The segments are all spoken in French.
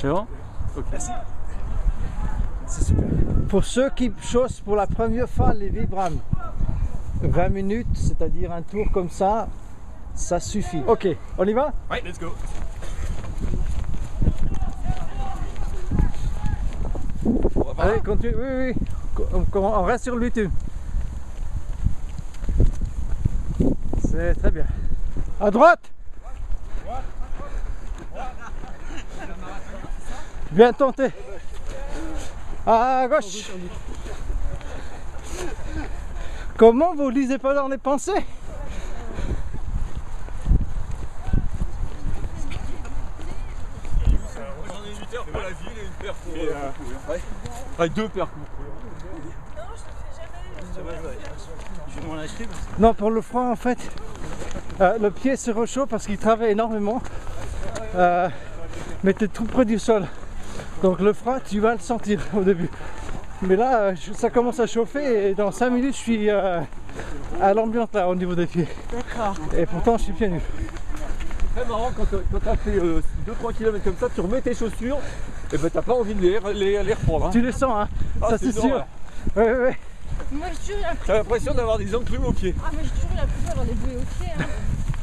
C'est bon? Ok. Merci. C'est super. Pour ceux qui chaussent pour la première fois les Vibram, 20 minutes, c'est-à-dire un tour comme ça suffit. Ok, on y va? Ouais, let's go. Allez, continue. Oui, oui. On reste sur le bitume. C'est très bien. À droite. Bien tenté. À gauche. Comment vous lisez pas dans les pensées? Pour la ville et une paire pour... Avec deux paires pour... Non, je te fais jamais. Je vais m'en acheter parce que... Non, pour le froid en fait, le pied se réchauffe parce qu'il travaille énormément, mais tu es tout près du sol. Donc le froid, tu vas le sentir au début. Mais là, ça commence à chauffer et dans 5 minutes, je suis à l'ambiance là au niveau des pieds. D'accord. Et pourtant, je suis pieds nus. C'est très marrant quand tu as fait 2-3 km comme ça, tu remets tes chaussures, et ben t'as pas envie de les reprendre. Hein. Tu les sens, hein? Ah, Ça c'est sûr. horreur. Ouais, ouais, ouais. Moi j'ai toujours T'as l'impression d'avoir des enclumes aux pieds. Ah mais j'ai toujours l'impression d'avoir des bouées aux pieds. Hein.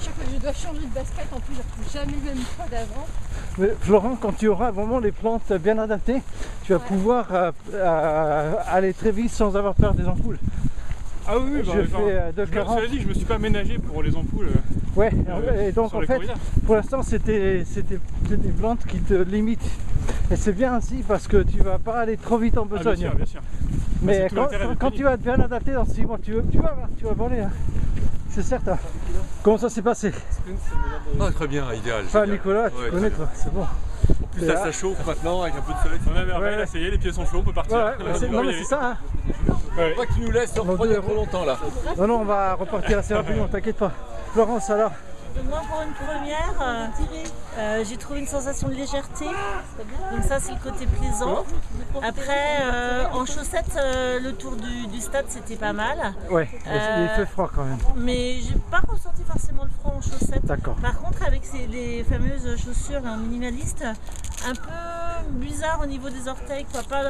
Chaque fois que je dois changer de basket, en plus je retrouve jamais le même poids d'avant. Mais Florent, quand tu auras vraiment les plantes bien adaptées, tu vas pouvoir aller très vite sans avoir peur des ampoules. Ah oui, Je fais de 40. Je dit que je me suis pas aménagé pour les ampoules. Ouais, et donc sur en les fait, corridors. pour l'instant c'était des plantes qui te limitent. Et c'est bien ainsi parce que tu vas pas aller trop vite en Ah, besogne. bien sûr, bien sûr. Mais c'est tout l'intérêt du quand pays. tu vas être bien adapté dans 6 mois, tu vas voir, tu vas voler. Hein. C'est certain. Comment ça s'est passé? Ah, très bien, idéal. Enfin génial. Nicolas, tu Ouais, connais très toi, c'est bon. En plus, Et là, là- ça chauffe maintenant avec un peu de soleil. On avait Ouais. là, ça y est, les pieds sont chauds, on peut partir. Ouais, Là, on non va y mais aller. c'est ça. Hein. Ouais. Faut pas que tu nous laisses Donc, refroidir trop longtemps là. Non, non, on va repartir assez rapidement, t'inquiète pas. Florence alors? Moi pour une première, j'ai trouvé une sensation de légèreté. Donc ça c'est le côté plaisant. Après en chaussettes, le tour du stade c'était pas mal. Ouais, il fait froid quand même. Mais j'ai pas ressenti forcément le froid en chaussettes. D'accord. Par contre, avec les fameuses chaussures minimalistes, un peu bizarre au niveau des orteils, quoi. Pas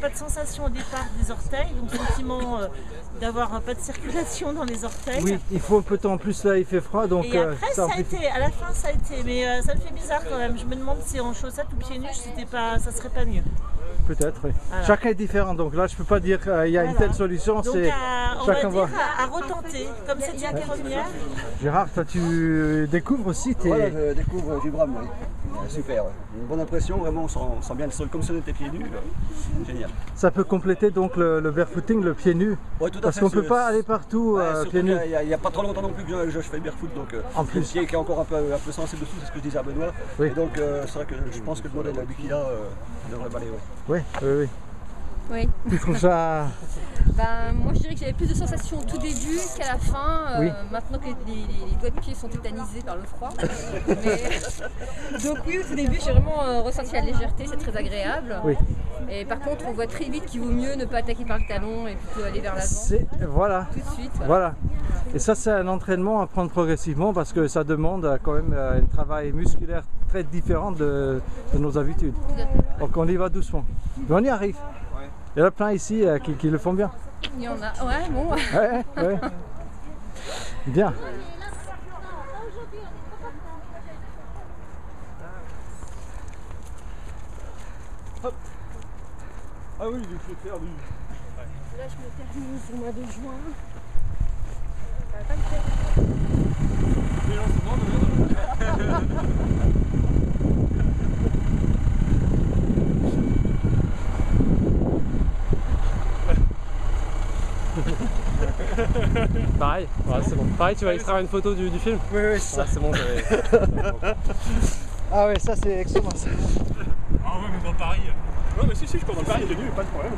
de sensation au départ des orteils, donc sentiment d'avoir pas de circulation dans les orteils. Oui, il faut un peu de temps en plus là, il fait froid donc Et après, ça a amplifie. été, à la fin, ça a été, mais ça me fait bizarre quand même. Je me demande si en chaussettes ou pieds nus, ça serait pas mieux. Peut-être, oui. Voilà. Chacun est différent, donc là je peux pas dire qu'il y a une Voilà. telle solution, Donc, c'est on va chacun dire voit. à retenter, comme c'était la première. Gérard, toi tu découvres aussi tes... Voilà, je découvre Vibram, oui. Super, ouais. Une bonne impression, vraiment, on sent bien le sol comme si on était pieds nus. Génial. Ça peut compléter donc le barefooting, le pied nu. Ouais, tout à Parce fait, qu'on peut c'est- pas aller partout Surtout pieds nus. Il n'y a pas trop longtemps non plus que je fais barefoot, donc En le plus. pied qui est encore un peu sensible dessous, c'est ce que je disais à Benoît. Oui. Et donc c'est vrai que je pense que le modèle du qu'il a devrait balayer. Ouais. Oui, oui, oui. Oui, Tu trouves ça... ben, moi je dirais que j'avais plus de sensations au tout début qu'à la fin, Oui. maintenant que les doigts de pied sont tétanisés par le froid. Donc oui, au tout début j'ai vraiment ressenti la légèreté, c'est très agréable. Oui. Et par contre on voit très vite qu'il vaut mieux ne pas attaquer par le talon et plutôt aller vers l'avant Voilà. tout de suite. Voilà. Voilà. Et ça, c'est un entraînement à prendre progressivement parce que ça demande quand même un travail musculaire très différent de nos habitudes. Donc on y va doucement. Mais on y arrive. Il y en a plein ici qui le font bien. Il y en a, ouais bon. Ouais, ouais. Bien. Ah oui, il faut faire du... Là, je me termine au mois de juin. Pareil, voilà, c'est bon. Pareil, tu vas extraire une photo du film? Oui, oui, c'est ça. Ah, c'est bon, j'avais... Ah ouais, ça c'est excellent ça. Ah ouais, mais dans Paris. Non, mais si, je peux dans Paris, j'ai nu, pas de problème.